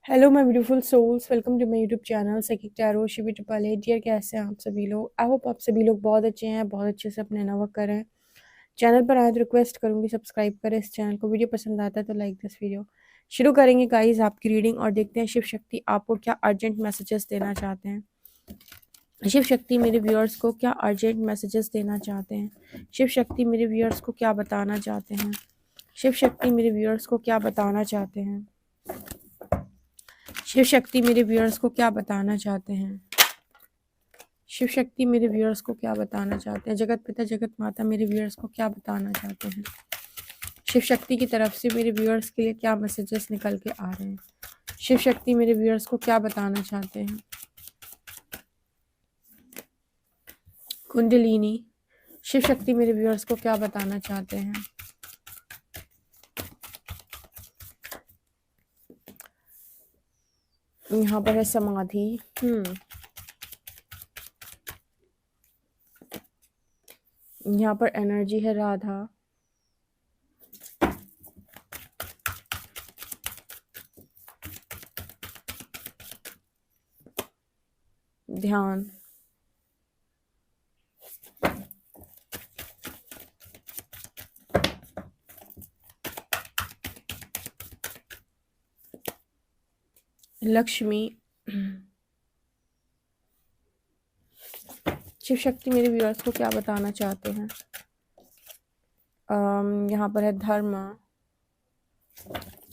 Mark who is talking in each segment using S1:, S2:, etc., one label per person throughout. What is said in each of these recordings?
S1: Hello my beautiful souls, welcome to my YouTube channel psychic tarot Shivi triple eight. Dear, कैसे हैं आप सभी लोग? आई होप आप सभी लोग बहुत अच्छे हैं, बहुत अच्छे से अपने वर्क कर रहे हैं। चैनल पर आए तो रिक्वेस्ट करूंगी सब्सक्राइब करें इस चैनल को। वीडियो पसंद आता है तो लाइक दिस वीडियो। शुरू करेंगे गाइस आपकी रीडिंग और देखते हैं शिव शक्ति आपको क्या अर्जेंट मैसेजेस देना चाहते हैं। शिव शक्ति मेरे व्यूअर्स को क्या अर्जेंट मैसेजेस देना चाहते हैं? शिव शक्ति मेरे व्यूअर्स को क्या बताना चाहते हैं? शिव शक्ति मेरे व्यूअर्स को क्या बताना चाहते हैं? शिव शक्ति मेरे व्यूअर्स को क्या बताना चाहते हैं? शिव शक्ति मेरे व्यूअर्स को क्या बताना चाहते हैं? जगत पिता जगत माता मेरे व्यूअर्स को क्या बताना चाहते हैं? शिव शक्ति की तरफ से मेरे व्यूअर्स के लिए क्या मैसेजेस निकल के आ रहे हैं? शिव शक्ति मेरे व्यूअर्स को क्या बताना चाहते हैं? कुंडलिनी, शिव शक्ति मेरे व्यूअर्स को क्या बताना चाहते हैं? यहाँ पर है समाधि। यहाँ पर एनर्जी है राधा। ध्यान, लक्ष्मी। शिव शक्ति मेरे व्यूअर्स को क्या बताना चाहते हैं? यहाँ पर है धर्म।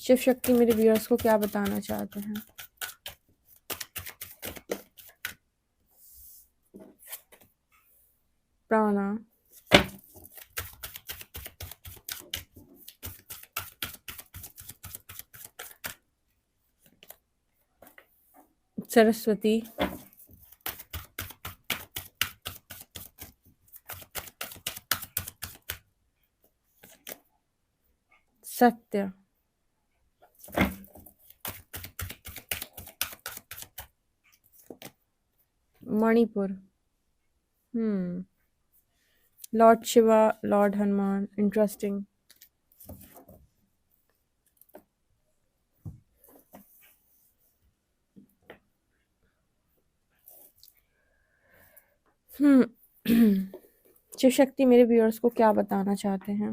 S1: शिव शक्ति मेरे व्यूअर्स को क्या बताना चाहते हैं? Prana, Saraswati, Satya, Manipur. Lord Shiva, Lord Hanuman. Interesting. Shiv Shakti मेरे व्यूअर्स को क्या बताना चाहते हैं?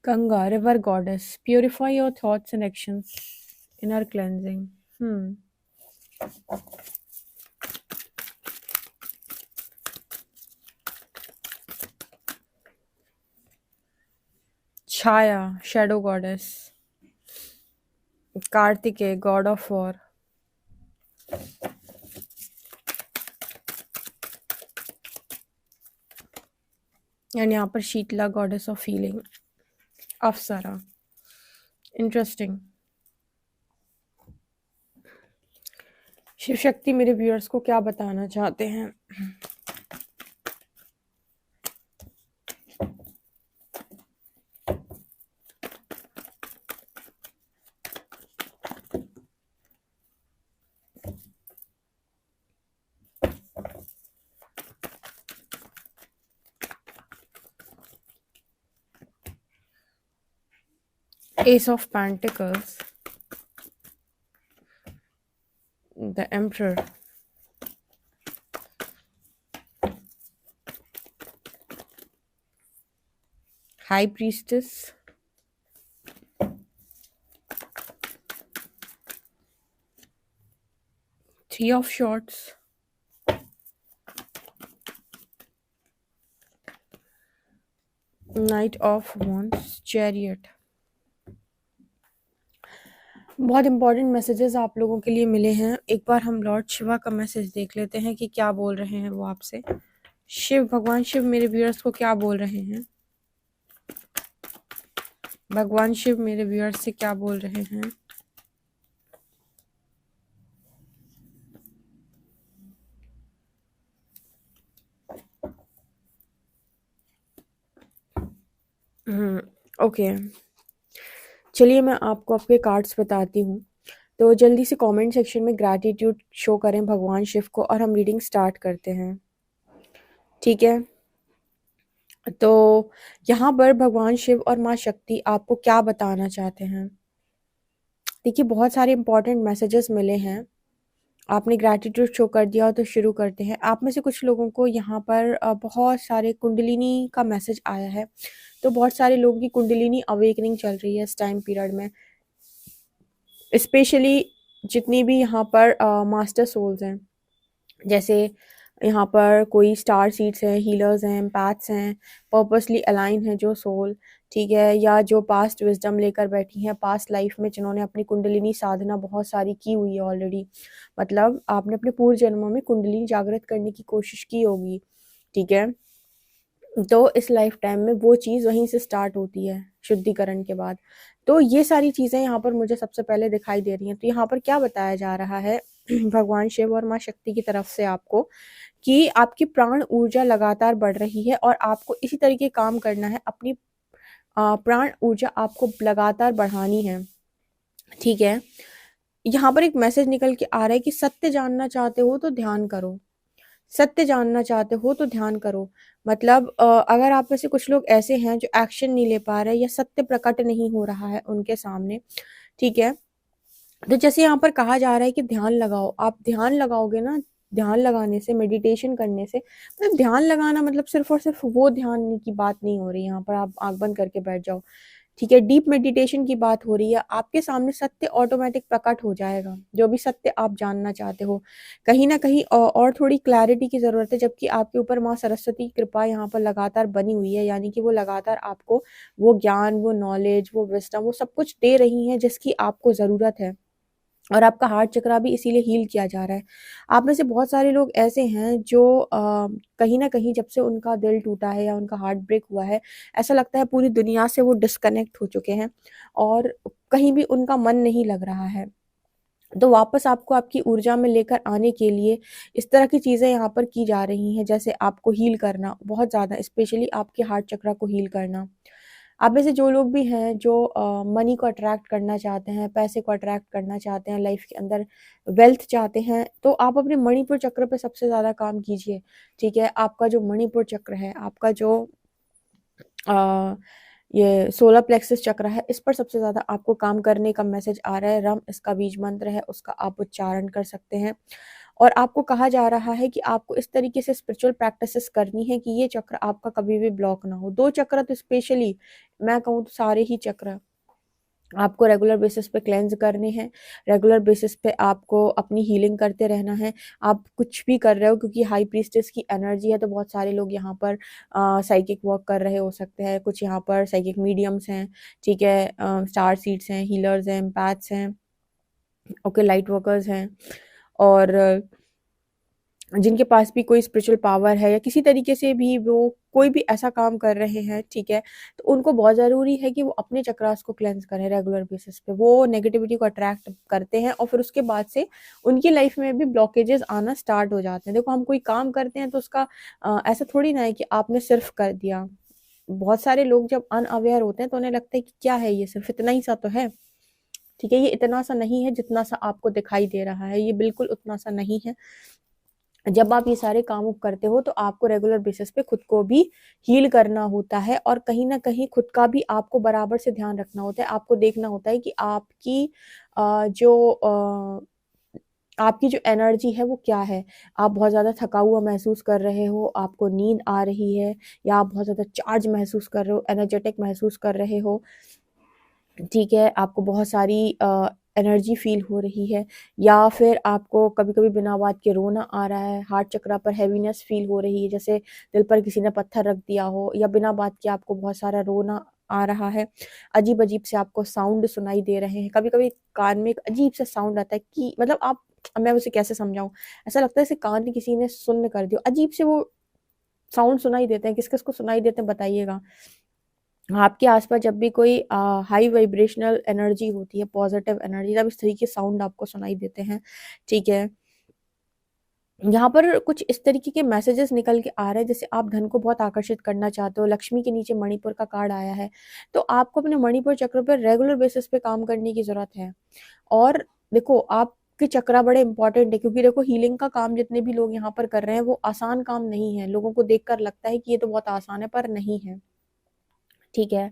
S1: Ganga, river goddess, purify your thoughts and actions, inner cleansing. Chhaya, shadow goddess. Kartikeya, god of war. And यहाँ पर Shitala, goddess of feeling. Apsara. Interesting. Shiv Shakti मेरे व्यूअर्स को क्या बताना चाहते हैं? Ace of Pentacles, the Emperor, High Priestess, Three of Swords, Knight of Wands, Chariot। बहुत important messages आप लोगों के लिए मिले हैं। एक बार हम लॉर्ड शिवा का मैसेज देख लेते हैं कि क्या बोल रहे हैं वो आपसे। शिव, भगवान शिव मेरे व्यूअर्स को क्या बोल रहे हैं? भगवान शिव मेरे व्यूअर्स से क्या बोल रहे हैं? ओके, चलिए मैं आपको आपके कार्ड्स बताती हूँ। तो जल्दी से कमेंट सेक्शन में ग्रैटिट्यूड शो करें भगवान शिव को और हम रीडिंग स्टार्ट करते हैं। ठीक है, तो यहाँ पर भगवान शिव और माँ शक्ति आपको क्या बताना चाहते हैं। देखिए, बहुत सारे इंपॉर्टेंट मैसेजेस मिले हैं। आपने ग्रैटिट्यूड शो कर दिया तो शुरू करते हैं। आप में से कुछ लोगों को यहाँ पर बहुत सारे कुंडलिनी का मैसेज आया है। तो बहुत सारे लोगों की कुंडलिनी अवेकनिंग चल रही है इस टाइम पीरियड में, स्पेशली जितनी भी यहाँ पर मास्टर सोल्स हैं, जैसे यहाँ पर कोई स्टार सीड्स हैं, हीलर्स हैं, एम्पैथ्स हैं, पर्पसली अलाइन है जो सोल, ठीक है, या जो पास्ट विजडम लेकर बैठी हैं पास्ट लाइफ में, जिन्होंने अपनी कुंडलिनी साधना बहुत सारी की हुई है ऑलरेडी। मतलब आपने अपने पूर्व जन्मों में कुंडलिनी जागृत करने की कोशिश की होगी, ठीक है। तो इस लाइफ टाइम में वो चीज़ वहीं से स्टार्ट होती है शुद्धिकरण के बाद। तो ये सारी चीज़ें यहाँ पर मुझे सबसे पहले दिखाई दे रही हैं। तो यहाँ पर क्या बताया जा रहा है भगवान शिव और माँ शक्ति की तरफ से आपको, कि आपकी प्राण ऊर्जा लगातार बढ़ रही है और आपको इसी तरीके काम करना है। अपनी प्राण ऊर्जा आपको लगातार बढ़ानी है, ठीक है। यहाँ पर एक मैसेज निकल के आ रहा है कि सत्य जानना चाहते हो तो ध्यान करो, सत्य जानना चाहते हो तो ध्यान करो। मतलब अगर आप में से कुछ लोग ऐसे हैं जो एक्शन नहीं ले पा रहे या सत्य प्रकट नहीं हो रहा है उनके सामने, ठीक है, तो जैसे यहाँ पर कहा जा रहा है कि ध्यान लगाओ। आप ध्यान लगाओगे ना, ध्यान लगाने से, मेडिटेशन करने से, मतलब ध्यान लगाना मतलब सिर्फ और सिर्फ वो ध्यान की बात नहीं हो रही यहाँ पर आप आंख बंद करके बैठ जाओ, ठीक है। डीप मेडिटेशन की बात हो रही है। आपके सामने सत्य ऑटोमेटिक प्रकट हो जाएगा, जो भी सत्य आप जानना चाहते हो। कहीं ना कहीं और थोड़ी क्लैरिटी की ज़रूरत है, जबकि आपके ऊपर माँ सरस्वती की कृपा यहाँ पर लगातार बनी हुई है, यानी कि वो लगातार आपको वो ज्ञान, वो नॉलेज, वो विजडम, वो सब कुछ दे रही हैं जिसकी आपको ज़रूरत है। और आपका हार्ट चक्रा भी इसीलिए हील किया जा रहा है। आप में से बहुत सारे लोग ऐसे हैं जो कहीं न कहीं जब से उनका दिल टूटा है या उनका हार्ट ब्रेक हुआ है, ऐसा लगता है पूरी दुनिया से वो डिस्कनेक्ट हो चुके हैं और कहीं भी उनका मन नहीं लग रहा है। तो वापस आपको आपकी ऊर्जा में लेकर आने के लिए इस तरह की चीज़ें यहाँ पर की जा रही हैं, जैसे आपको हील करना बहुत ज़्यादा, स्पेशली आपके हार्ट चक्रा को हील करना। आप में से जो लोग भी हैं जो मनी को अट्रैक्ट करना चाहते हैं, पैसे को अट्रैक्ट करना चाहते हैं, लाइफ के अंदर वेल्थ चाहते हैं, तो आप अपने मणिपुर चक्र पे सबसे ज़्यादा काम कीजिए, ठीक है। आपका जो मणिपुर चक्र है, आपका जो अ, ये सोलर प्लेक्सस चक्र है, इस पर सबसे ज़्यादा आपको काम करने का मैसेज आ रहा है। रम इसका बीज मंत्र है, उसका आप उच्चारण कर सकते हैं। और आपको कहा जा रहा है कि आपको इस तरीके से स्पिरिचुअल प्रैक्टिसेस करनी है कि ये चक्र आपका कभी भी ब्लॉक ना हो। 2 चक्र तो स्पेशली मैं कहूँ तो सारे ही चक्र आपको रेगुलर बेसिस पे क्लेंज करने हैं। रेगुलर बेसिस पे आपको अपनी हीलिंग करते रहना है। आप कुछ भी कर रहे हो, क्योंकि हाई प्रीस्टेस की एनर्जी है, तो बहुत सारे लोग यहाँ पर साइकिक वर्क कर रहे हो सकते हैं। कुछ यहाँ पर साइकिक मीडियम्स हैं, ठीक है, स्टार सीड्स हैं, हीलर्स हैं, एम्पैथ्स हैं, ओके, लाइट वर्कर्स हैं, और जिनके पास भी कोई स्पिरिचुअल पावर है या किसी तरीके से भी वो कोई भी ऐसा काम कर रहे हैं, ठीक है, तो उनको बहुत ज़रूरी है कि वो अपने चक्रास को क्लेंस करें रेगुलर बेसिस पे। वो नेगेटिविटी को अट्रैक्ट करते हैं और फिर उसके बाद से उनकी लाइफ में भी ब्लॉकेजेस आना स्टार्ट हो जाते हैं। देखो, हम कोई काम करते हैं तो उसका ऐसा थोड़ी ना है कि आपने सिर्फ कर दिया। बहुत सारे लोग जब अनअवेयर होते हैं तो उन्हें लगता है कि क्या है ये, सिर्फ इतना ही सा तो है, ठीक है। ये इतना सा नहीं है जितना सा आपको दिखाई दे रहा है, ये बिल्कुल उतना सा नहीं है। जब आप ये सारे काम करते हो तो आपको रेगुलर बेसिस पे खुद को भी हील करना होता है और कहीं ना कहीं खुद का भी आपको बराबर से ध्यान रखना होता है। आपको देखना होता है कि आपकी जो एनर्जी है वो क्या है। आप बहुत ज़्यादा थका हुआ महसूस कर रहे हो, आपको नींद आ रही है, या आप बहुत ज़्यादा चार्ज महसूस कर रहे हो, एनर्जेटिक महसूस कर रहे हो, ठीक है, आपको बहुत सारी एनर्जी फील हो रही है, या फिर आपको कभी-कभी बिना बात के रोना आ रहा है, हार्ट चक्र पर हैवीनेस फील हो रही है, जैसे दिल पर किसी ने पत्थर रख दिया हो, या बिना बात के आपको बहुत सारा रोना आ रहा है, अजीब-अजीब से आपको साउंड सुनाई दे रहे हैं। कभी-कभी कान में एक अजीब सा साउंड आता है कि मतलब आप, अब मैं उसे कैसे समझाऊँ? ऐसा लगता है जैसे कान में किसी ने सुन्न कर दिया। अजीब से वो साउंड सुनाई देते हैं, किस-किस को सुनाई देते हैं बताइएगा? आपके आसपास जब भी कोई हाई वाइब्रेशनल एनर्जी होती है, पॉजिटिव एनर्जी, तब इस तरीके के साउंड आपको सुनाई देते हैं, ठीक है। यहाँ पर कुछ इस तरीके के मैसेजेस निकल के आ रहे हैं, जैसे आप धन को बहुत आकर्षित करना चाहते हो, लक्ष्मी के नीचे मणिपुर का कार्ड आया है, तो आपको अपने मणिपुर चक्र पर रेगुलर बेसिस पे काम करने की ज़रूरत है। और देखो आपके चक्रा बड़े इंपॉर्टेंट है, क्योंकि देखो हीलिंग का काम जितने भी लोग यहाँ पर कर रहे हैं वो आसान काम नहीं है। लोगों को देखकर लगता है कि ये तो बहुत आसान है, पर नहीं है। ठीक है।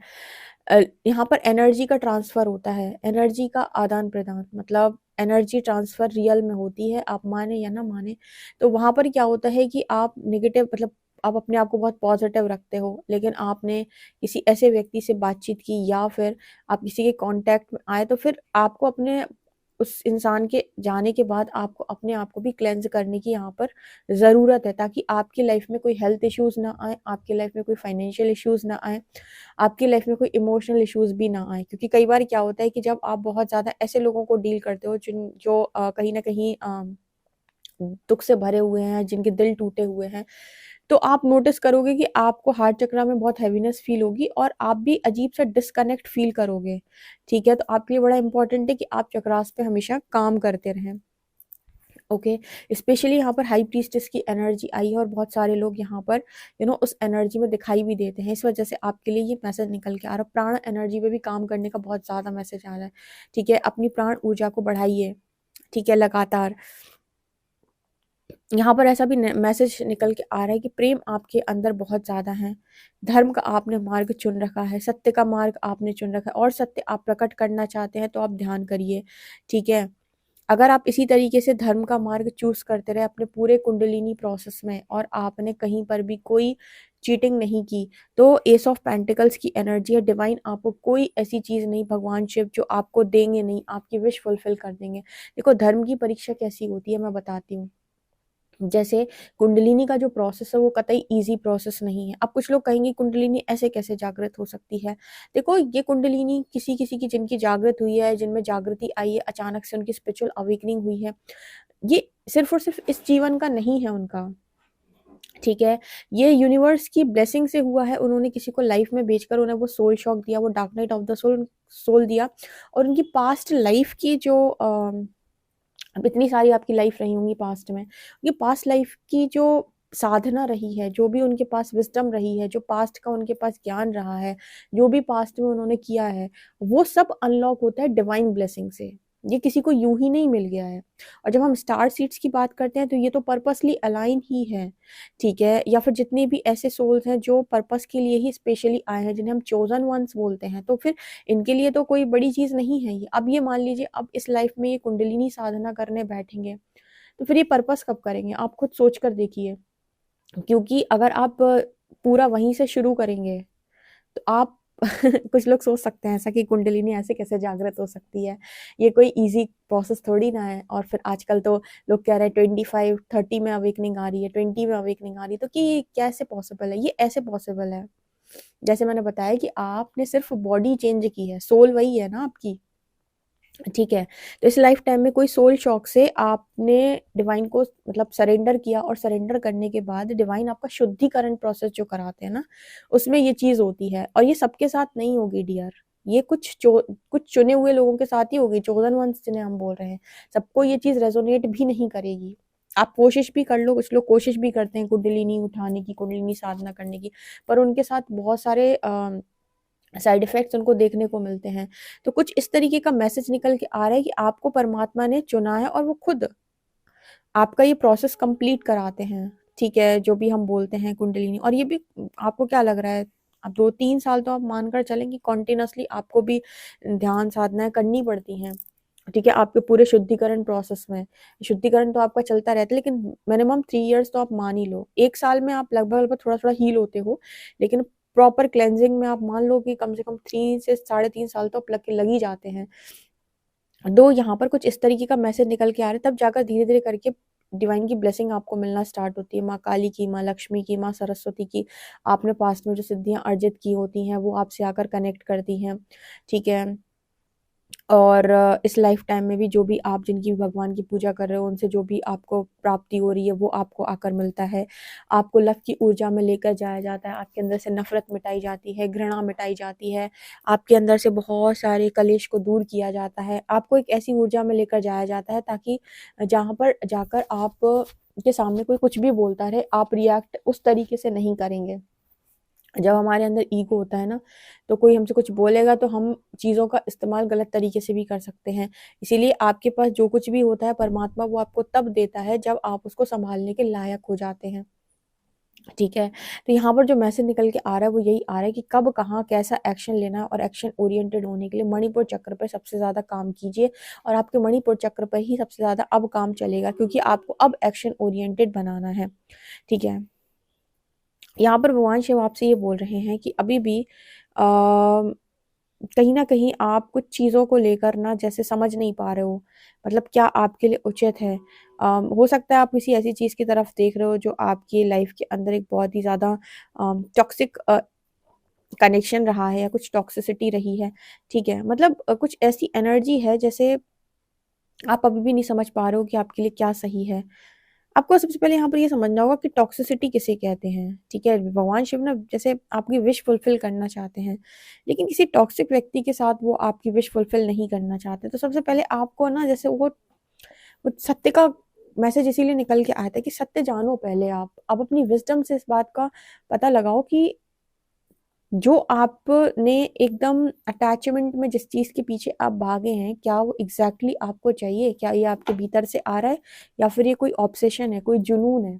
S1: यहाँ पर एनर्जी का ट्रांसफर होता है, एनर्जी का आदान प्रदान, मतलब एनर्जी ट्रांसफर रियल में होती है, आप माने या ना माने। तो वहां पर क्या होता है कि आप नेगेटिव, मतलब आप अपने आप को बहुत पॉजिटिव रखते हो, लेकिन आपने किसी ऐसे व्यक्ति से बातचीत की या फिर आप किसी के कांटेक्ट में आए, तो फिर आपको अपने उस इंसान के जाने के बाद आपको अपने आप को भी क्लेंज करने की यहाँ पर ज़रूरत है, ताकि आपकी लाइफ में कोई हेल्थ इश्यूज ना आए, आपकी लाइफ में कोई फाइनेंशियल इश्यूज ना आए, आपकी लाइफ में कोई इमोशनल इश्यूज भी ना आए। क्योंकि कई बार क्या होता है कि जब आप बहुत ज़्यादा ऐसे लोगों को डील करते हो जो कहीं ना कहीं दुख से भरे हुए हैं, जिनके दिल टूटे हुए हैं, तो आप नोटिस करोगे कि आपको हार्ट चक्र में बहुत हैवीनेस फील होगी और आप भी अजीब सा डिस्कनेक्ट फील करोगे। ठीक है, तो आपके लिए बड़ा इंपॉर्टेंट है कि आप चक्रास पे हमेशा काम करते रहें। ओके। स्पेशली यहाँ पर हाई प्रीस्टेस की एनर्जी आई है और बहुत सारे लोग यहाँ पर उस एनर्जी में दिखाई भी देते हैं। इस वजह से आपके लिए ये मैसेज निकल के आ रहा है। प्राण एनर्जी पे भी काम करने का बहुत ज़्यादा मैसेज आ रहा है। ठीक है, अपनी प्राण ऊर्जा को बढ़ाइए। ठीक है, लगातार यहाँ पर ऐसा भी मैसेज निकल के आ रहा है कि प्रेम आपके अंदर बहुत ज़्यादा है, धर्म का आपने मार्ग चुन रखा है, सत्य का मार्ग आपने चुन रखा है और सत्य आप प्रकट करना चाहते हैं, तो आप ध्यान करिए। ठीक है, अगर आप इसी तरीके से धर्म का मार्ग चूज करते रहे अपने पूरे कुंडलिनी प्रोसेस में और आपने कहीं पर भी कोई चीटिंग नहीं की, तो एस ऑफ पेंटिकल्स की एनर्जी है, डिवाइन आपको कोई ऐसी चीज नहीं, भगवान शिव जो आपको देंगे नहीं, आपकी विश फुलफिल कर देंगे। देखो धर्म की परीक्षा कैसी होती है मैं बताती हूँ। जैसे कुंडलिनी का जो प्रोसेस है वो कतई इजी प्रोसेस नहीं है। अब कुछ लोग कहेंगे कुंडलिनी ऐसे कैसे जागृत हो सकती है। देखो ये कुंडलिनी किसी किसी की जिनकी जागृत हुई है, जिनमें जागृति आई है, अचानक से उनकी स्पिरिचुअल अवेकनिंग हुई है, ये सिर्फ और सिर्फ इस जीवन का नहीं है उनका। ठीक है, ये यूनिवर्स की ब्लेसिंग से हुआ है। उन्होंने किसी को लाइफ में भेजकर उन्हें वो सोल शॉक दिया, वो dark night of the soul soul दिया, और उनकी पास्ट लाइफ की जो अब इतनी सारी आपकी लाइफ रही होंगी पास्ट में, ये पास्ट लाइफ की जो साधना रही है, जो भी उनके पास विजडम रही है, जो पास्ट का उनके पास ज्ञान रहा है, जो भी पास्ट में उन्होंने किया है, वो सब अनलॉक होता है डिवाइन ब्लेसिंग से। ये किसी को यूं ही नहीं मिल गया है। और जब हम स्टार सीड्स की बात करते हैं तो ये तो पर्पसली अलाइन ही है। ठीक है, या फिर जितने भी ऐसे सोल्स हैं जो पर्पस के लिए ही स्पेशली आए हैं, जिन्हें हम चोजन वंस बोलते हैं, तो फिर इनके लिए तो कोई बड़ी चीज नहीं है ये। अब ये मान लीजिए अब इस लाइफ में ये कुंडलिनी साधना करने बैठेंगे, तो फिर ये पर्पस कब करेंगे, आप खुद सोच कर देखिए। क्योंकि अगर आप पूरा वहीं से शुरू करेंगे तो आप कुछ लोग सोच सकते हैं ऐसा कि कुंडलिनी ऐसे कैसे जागृत हो सकती है, ये कोई इजी प्रोसेस थोड़ी ना है। और फिर आजकल तो लोग कह रहे हैं 25-30 में अवेकनिंग आ रही है, 20 में अवेकनिंग आ रही है, तो कि ये कैसे पॉसिबल है। ये ऐसे पॉसिबल है जैसे मैंने बताया कि आपने सिर्फ बॉडी चेंज की है, सोल वही है ना आपकी। ठीक है, तो इस लाइफ टाइम में कोई सोल शॉक से आपने डिवाइन को मतलब सरेंडर किया, और सरेंडर करने के बाद डिवाइन आपका शुद्धिकरण प्रोसेस जो कराते हैं ना, उसमें ये चीज होती है। और ये सबके साथ नहीं होगी डियर, ये कुछ चुने हुए लोगों के साथ ही होगी, चोजन वंस जिन्हें हम बोल रहे हैं। सबको ये चीज रेजोनेट भी नहीं करेगी। आप कोशिश भी कर लो, कुछ लोग कोशिश भी करते हैं कुंडलिनी उठाने की, कुंडलिनी साधना करने की, पर उनके साथ बहुत सारे साइड इफेक्ट्स उनको देखने को मिलते हैं। तो कुछ इस तरीके का मैसेज निकल के आ रहा है कि आपको परमात्मा ने चुना है और वो खुद आपका ये प्रोसेस कंप्लीट कराते हैं। ठीक है, जो भी हम बोलते हैं कुंडलिनी। और ये भी आपको क्या लग रहा है, अब 2-3 साल तो आप मानकर चलें कि कॉन्टिन्यूसली आपको भी ध्यान साधनाएं करनी पड़ती हैं। ठीक है, आपके पूरे शुद्धिकरण प्रोसेस में शुद्धिकरण तो आपका चलता रहता है, लेकिन मिनिमम 3 इयर्स तो आप मान ही लो। 1 साल में आप लगभग लगभग थोड़ा थोड़ा हील होते हो, लेकिन प्रॉपर क्लेंजिंग में आप मान लो कि कम से कम 3 से 3.5 साल तो लग ही जाते हैं। दो यहाँ पर कुछ इस तरीके का मैसेज निकल के आ रहा है, तब जाकर धीरे धीरे करके डिवाइन की ब्लेसिंग आपको मिलना स्टार्ट होती है। माँ काली की, माँ लक्ष्मी की, माँ सरस्वती की, आपने पास्ट में जो सिद्धियां अर्जित की होती हैं वो आपसे आकर कनेक्ट करती हैं। ठीक है, और इस लाइफ टाइम में भी जो भी आप जिनकी भी भगवान की पूजा कर रहे हो, उनसे जो भी आपको प्राप्ति हो रही है वो आपको आकर मिलता है। आपको लव की ऊर्जा में लेकर जाया जाता है, आपके अंदर से नफरत मिटाई जाती है, घृणा मिटाई जाती है, आपके अंदर से बहुत सारे कलेश को दूर किया जाता है। आपको एक ऐसी ऊर्जा में लेकर जाया जाता है ताकि जहाँ पर जाकर आप के सामने कोई कुछ भी बोलता रहे, आप रिएक्ट उस तरीके से नहीं करेंगे। जब हमारे अंदर ईगो होता है ना, तो कोई हमसे कुछ बोलेगा तो हम चीज़ों का इस्तेमाल गलत तरीके से भी कर सकते हैं। इसीलिए आपके पास जो कुछ भी होता है परमात्मा वो आपको तब देता है जब आप उसको सँभालने के लायक हो जाते हैं। ठीक है? तो यहाँ पर जो मैसेज निकल के आ रहा है वो यही आ रहा है कि कब, कहाँ, कैसा एक्शन लेना है और एक्शन ओरिएंटेड होने के लिए मणिपुर चक्र पे सबसे ज़्यादा काम कीजिए और आपके मणिपुर चक्र पे ही सबसे ज़्यादा अब काम चलेगा, क्योंकि आपको अब एक्शन ओरिएंटेड बनाना है। ठीक है? यहाँ पर भगवान शिव आपसे ये बोल रहे हैं कि अभी भी कहीं न कहीं आप कुछ चीज़ों को लेकर ना जैसे समझ नहीं पा रहे हो, मतलब क्या आपके लिए उचित है। हो सकता है आप किसी ऐसी चीज़ की तरफ देख रहे हो जो आपकी लाइफ़ के अंदर एक बहुत ही ज़्यादा टॉक्सिक कनेक्शन रहा है या कुछ टॉक्सिसिटी रही है, ठीक है? मतलब कुछ ऐसी एनर्जी है जैसे आप अभी भी नहीं समझ पा रहे हो कि आपके लिए क्या सही है। आपको सबसे पहले यहाँ पर ये समझना होगा कि टॉक्सिसिटी किसे कहते हैं, ठीक है? भगवान शिव ना जैसे आपकी विश फुलफ़िल करना चाहते हैं, लेकिन किसी टॉक्सिक व्यक्ति के साथ वो आपकी विश फुलफ़िल नहीं करना चाहते। तो सबसे पहले आपको ना जैसे वो सत्य का मैसेज इसीलिए निकल के आया था कि सत्य जानो पहले आप। अब अपनी विज़डम से इस बात का पता लगाओ कि जो आपने एकदम अटैचमेंट में जिस चीज़ के पीछे आप भागे हैं, क्या वो एग्ज़ैक्टली आपको चाहिए? क्या ये आपके भीतर से आ रहा है या फिर ये कोई ऑब्सेशन है, कोई जुनून है?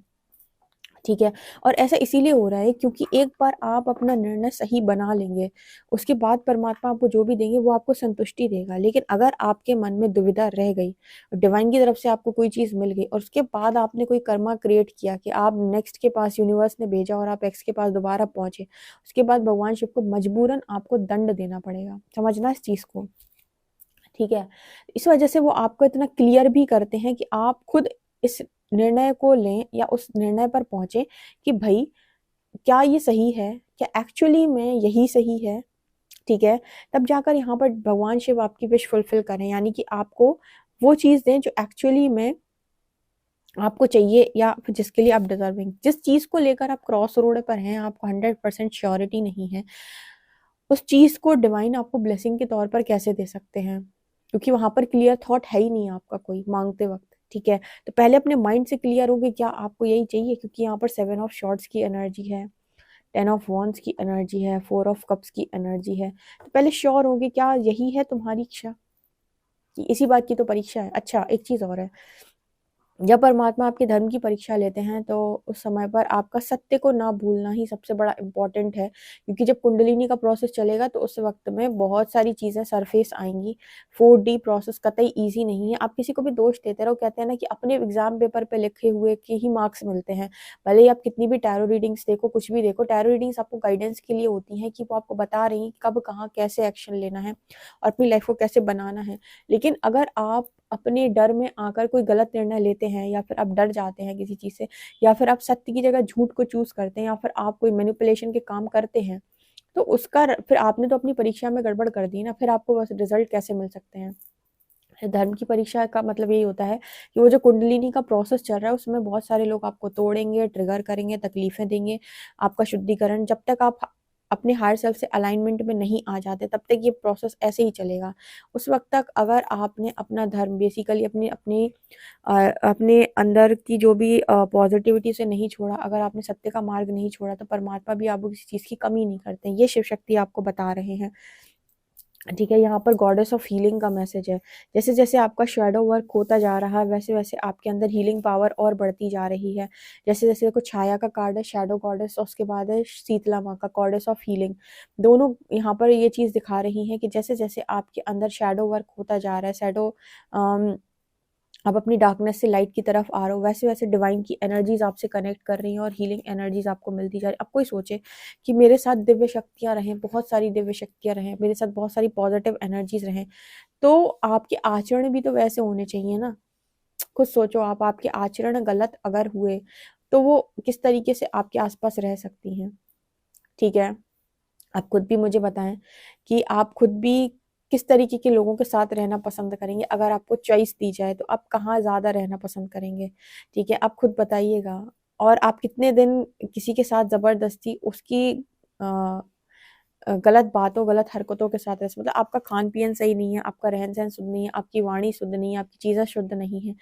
S1: ठीक है? और ऐसा इसीलिए हो रहा है क्योंकि एक बार आप अपना निर्णय सही बना लेंगे, उसके बाद परमात्मा आपको जो भी देंगे वो आपको संतुष्टि देगा। लेकिन अगर आपके मन में दुविधा रह गई, डिवाइन की तरफ से आपको कोई चीज़ मिल गई और उसके बाद आपने कोई कर्मा क्रिएट किया कि आप नेक्स्ट के पास यूनिवर्स ने भेजा और आप एक्स के पास दोबारा पहुँचे, उसके बाद भगवान शिव को मजबूरन आपको दंड देना पड़ेगा। समझना इस चीज़ को। ठीक है? इस वजह से वो आपको इतना क्लियर भी करते हैं कि आप खुद इस निर्णय को लें या उस निर्णय पर पहुँचे कि भई क्या ये सही है? क्या एक्चुअली में यही सही है? ठीक है? तब जाकर यहाँ पर भगवान शिव आपकी विश फुलफ़िल करें, यानी कि आपको वो चीज़ दें जो एक्चुअली में आपको चाहिए या फिर जिसके लिए आप डिज़र्विंग, जिस चीज़ को लेकर आप क्रॉस रोड पर हैं, आपको 100% श्योरिटी नहीं है, उस चीज़ को डिवाइन आपको ब्लेसिंग के तौर पर कैसे दे सकते हैं? क्योंकि वहाँ पर क्लियर थॉट है ही नहीं आपका कोई माँगते वक़्त, ठीक है? तो पहले अपने माइंड से क्लियर हो कि क्या आपको यही चाहिए, क्योंकि यहाँ पर 7 ऑफ शॉर्ट्स की एनर्जी है, 10 ऑफ वॉन्ड्स की एनर्जी है, 4 ऑफ कप्स की एनर्जी है। तो पहले श्योर हो कि क्या यही है तुम्हारी इच्छा? कि इसी बात की तो परीक्षा है। अच्छा, एक चीज़ और है, जब परमात्मा आपके धर्म की परीक्षा लेते हैं तो उस समय पर आपका सत्य को ना भूलना ही सबसे बड़ा इम्पोर्टेंट है, क्योंकि जब कुंडलिनी का प्रोसेस चलेगा तो उस वक्त में बहुत सारी चीज़ें सरफेस आएंगी। 4D प्रोसेस कतई ईजी नहीं है। आप किसी को भी दोष देते रहो, कहते हैं ना कि अपने एग्जाम पेपर पे लिखे हुए के ही मार्क्स मिलते हैं। भले ही आप कितनी भी टैरो रीडिंग्स देखो, कुछ भी देखो, टैरो रीडिंग्स आपको गाइडेंस के लिए होती हैं कि वो आपको बता रही हैं कब कहाँ कैसे एक्शन लेना है और अपनी लाइफ को कैसे बनाना है। लेकिन अगर आप अपने डर में आकर कोई गलत निर्णय लेते हैं या फिर आप डर जाते हैं किसी चीज़ से या फिर आप सत्य की जगह झूठ को चूज़ करते हैं या फिर आप कोई मैनिपुलेशन के काम करते हैं, तो उसका फिर आपने तो अपनी परीक्षा में गड़बड़ कर दी ना, फिर आपको बस रिजल्ट कैसे मिल सकते हैं? धर्म की परीक्षा का मतलब यही होता है कि वो जो कुंडलिनी का प्रोसेस चल रहा है उसमें बहुत सारे लोग आपको तोड़ेंगे, ट्रिगर करेंगे, तकलीफ़ें देंगे, आपका शुद्धिकरण जब तक आप अपने हायर सेल्फ से अलाइनमेंट में नहीं आ जाते तब तक ये प्रोसेस ऐसे ही चलेगा। उस वक़्त तक अगर आपने अपना धर्म बेसिकली अपने अंदर की जो भी पॉज़िटिविटी से नहीं छोड़ा, अगर आपने सत्य का मार्ग नहीं छोड़ा तो परमात्मा भी आपको किसी चीज़ की कमी नहीं करते। ये शिव शक्ति आपको बता रहे हैं। ठीक है, यहाँ पर गॉडेस ऑफ हीलिंग का मैसेज है। जैसे-जैसे आपका शैडो वर्क होता जा रहा है, वैसे-वैसे आपके अंदर हीलिंग पावर और बढ़ती जा रही है। जैसे-जैसे देखो छाया का कार्ड है शैडो गॉडेस और उसके बाद है शीतला माँ का गॉडेस ऑफ हीलिंग। दोनों यहाँ पर ये चीज़ दिखा रही हैं कि जैसे-जैसे आपके अंदर शैडो वर्क होता जा रहा है, अम आप अपनी डार्कनेस से लाइट की तरफ आ रहे हो, वैसे-वैसे डिवाइन की एनर्जीज़ आपसे कनेक्ट कर रही हैं और हीलिंग एनर्जीज़ आपको मिलती जा रही है। अब कोई सोचे कि मेरे साथ दिव्य शक्तियाँ रहें, बहुत सारी दिव्य शक्तियाँ रहें, मेरे साथ बहुत सारी पॉज़िटिव एनर्जीज़ रहें, तो आपके आचरण भी तो वैसे होने चाहिए ना। खुद सोचो आप, आपके आचरण गलत अगर हुए, तो वो किस तरीके से आपके आस-पास रह सकती हैं, ठीक है? आप खुद भी मुझे बताएँ कि आप खुद भी किस तरीके के लोगों के साथ रहना पसंद करेंगे? अगर आपको चॉइस दी जाए तो आप कहाँ ज़्यादा रहना पसंद करेंगे? ठीक है, आप खुद बताइएगा। और आप कितने दिन किसी के साथ ज़बरदस्ती उसकी अ गलत बातों गलत हरकतों के साथ मतलब आपका खान पीन सही नहीं है, आपका रहन सहन शुद्ध नहीं है, आपकी वाणी शुद्ध नहीं है, आपकी चीज़ें शुद्ध नहीं है,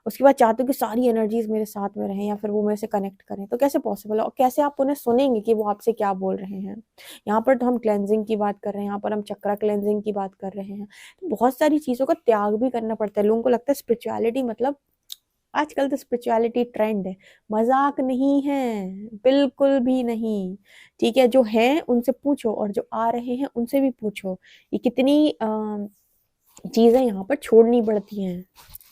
S1: उसके बाद चाहते हो कि सारी एनर्जीज मेरे साथ में रहें या फिर वो मेरे से कनेक्ट करें, तो कैसे पॉसिबल है? और कैसे आप उन्हें सुनेंगे कि वो आपसे क्या बोल रहे हैं? यहाँ पर तो हम क्लेंजिंग की बात कर रहे हैं, यहाँ पर हम चक्रा क्लेंजिंग की बात कर रहे हैं, तो बहुत सारी चीज़ों का त्याग भी करना पड़ता है। लोगों को लगता है स्पिरिचुअलिटी मतलब आजकल तो स्पिरिचुअलिटी ट्रेंड है, मजाक नहीं है, बिल्कुल भी नहीं। ठीक है, जो हैं उनसे पूछो और जो आ रहे हैं उनसे भी पूछो, ये कितनी चीज़ें यहाँ पर छोड़नी पड़ती हैं,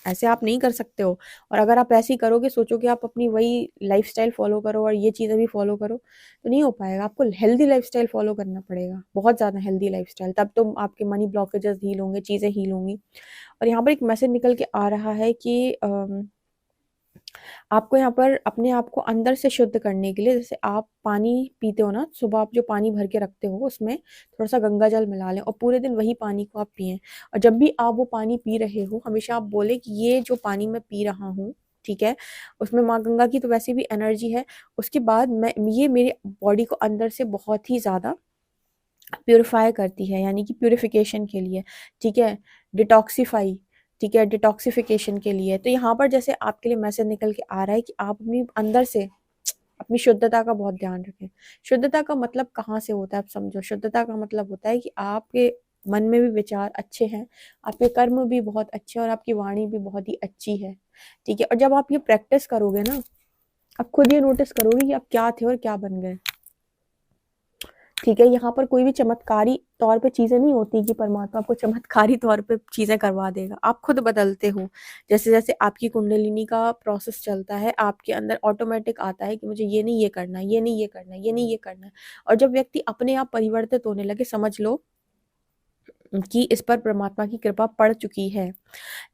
S1: ऐसे आप नहीं कर सकते हो। और अगर आप ऐसे ही करोगे, सोचो कि आप अपनी वही लाइफस्टाइल फॉलो करो और ये चीज़ें भी फॉलो करो, तो नहीं हो पाएगा। आपको हेल्दी लाइफस्टाइल फॉलो करना पड़ेगा, बहुत ज़्यादा हेल्दी लाइफस्टाइल, तब तो आपके मनी ब्लॉकेजेस हील होंगे, चीज़ें हील होंगी। और यहाँ पर एक मैसेज निकल के आ रहा है कि आपको यहाँ पर अपने आप को अंदर से शुद्ध करने के लिए, जैसे आप पानी पीते हो ना, सुबह आप जो पानी भर के रखते हो उसमें थोड़ा सा गंगा जल मिला लें और पूरे दिन वही पानी को आप पिएं। और जब भी आप वो पानी पी रहे हो, हमेशा आप बोले कि ये जो पानी मैं पी रहा हूँ, ठीक है, उसमें माँ गंगा की तो वैसे भी एनर्जी है। उसके बाद मैं ये मेरे बॉडी को अंदर से बहुत ही ज़्यादा प्यूरिफाई करती है, यानी कि प्यूरिफिकेशन के लिए, ठीक है, डिटॉक्सिफाई, ठीक है, डिटॉक्सिफिकेशन के लिए। तो यहाँ पर जैसे आपके लिए मैसेज निकल के आ रहा है कि आप अपनी अंदर से अपनी शुद्धता का बहुत ध्यान रखें। शुद्धता का मतलब कहाँ से होता है, आप समझो। शुद्धता का मतलब होता है कि आपके मन में भी विचार अच्छे हैं, आपके कर्म भी बहुत अच्छे हैं और आपकी वाणी भी बहुत ही अच्छी है, ठीक है। और जब आप ये प्रैक्टिस करोगे ना, आप खुद ये नोटिस करोगे कि आप क्या थे और क्या बन गए, ठीक है। यहाँ पर कोई भी चमत्कारी तौर पे चीज़ें नहीं होती कि परमात्मा आपको चमत्कारी तौर पे चीज़ें करवा देगा, आप खुद बदलते हो। जैसे जैसे आपकी कुंडलिनी का प्रोसेस चलता है, आपके अंदर ऑटोमेटिक आता है कि मुझे ये नहीं ये करना है, ये नहीं ये करना है, ये नहीं ये करना है। और जब व्यक्ति अपने आप परिवर्तित होने लगे, समझ लो कि इस पर परमात्मा की कृपा पड़ चुकी है,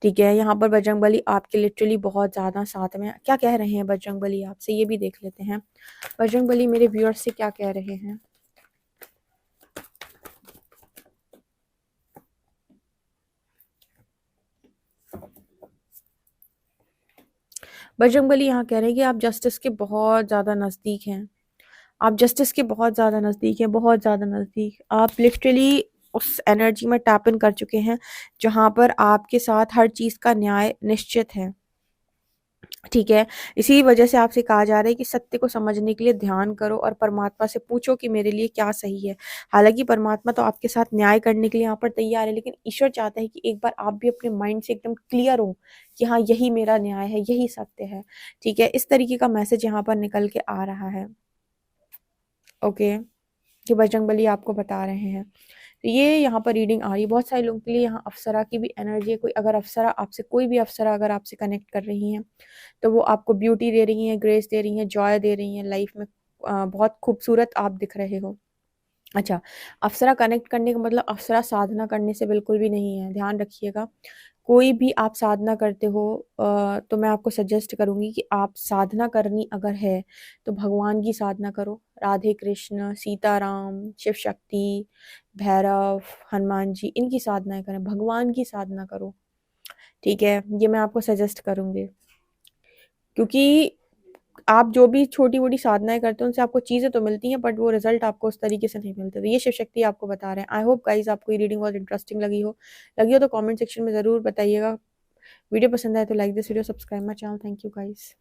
S1: ठीक है। यहाँ पर बजरंगबली आपके लिटरली बहुत ज़्यादा साथ में। क्या कह रहे हैं बजरंगबली आपसे, ये भी देख लेते हैं। बजरंगबली मेरे व्यूअर्स से क्या कह रहे हैं। बजरंगबली यहाँ कह रहे हैं कि आप जस्टिस के बहुत ज़्यादा नज़दीक हैं, आप जस्टिस के बहुत ज़्यादा नज़दीक हैं, बहुत ज़्यादा नज़दीक। आप लिटरली उस एनर्जी में टैप इन कर चुके हैं जहाँ पर आपके साथ हर चीज़ का न्याय निश्चित है, ठीक है। इसी वजह से आपसे कहा जा रहा है कि सत्य को समझने के लिए ध्यान करो और परमात्मा से पूछो कि मेरे लिए क्या सही है। हालांकि परमात्मा तो आपके साथ न्याय करने के लिए यहाँ पर तैयार है, लेकिन ईश्वर चाहता है कि एक बार आप भी अपने माइंड से एकदम क्लियर हो कि हाँ, यही मेरा न्याय है, यही सत्य है, ठीक है। इस तरीके का मैसेज यहाँ पर निकल के आ रहा है, ओके, कि बजरंगबली आपको बता रहे हैं। तो ये यहाँ पर रीडिंग आ रही है। बहुत सारे लोगों के लिए यहाँ अप्सरा की भी एनर्जी है। कोई अगर अप्सरा आपसे, कोई भी अप्सरा अगर आपसे कनेक्ट कर रही हैं, तो वो आपको ब्यूटी दे रही हैं, ग्रेस दे रही हैं, जॉय दे रही हैं लाइफ में। बहुत खूबसूरत आप दिख रहे हो। अच्छा, अप्सरा कनेक्ट करने का मतलब अप्सरा साधना करने से बिल्कुल भी नहीं है, ध्यान रखिएगा। कोई भी आप साधना करते हो तो मैं आपको सजेस्ट करूँगी कि आप साधना करनी अगर है तो भगवान की साधना करो। राधे कृष्ण, सीताराम, शिव शक्ति, भैरव, हनुमान जी, इनकी साधनाएं करें, भगवान की साधना करो, ठीक है। ये मैं आपको सजेस्ट करूँगी, क्योंकि आप जो भी छोटी-मोटी साधनाएँ करते हो, उनसे आपको चीज़ें तो मिलती हैं, बट वो रिज़ल्ट आपको उस तरीके से नहीं मिलते। तो ये शिव शक्ति आपको बता रहे हैं। आई होप गाइज़ आपको ये रीडिंग बहुत इंटरेस्टिंग लगी हो तो कमेंट सेक्शन में ज़रूर बताइएगा। वीडियो पसंद आए तो like this video, subscribe my channel. Thank you guys.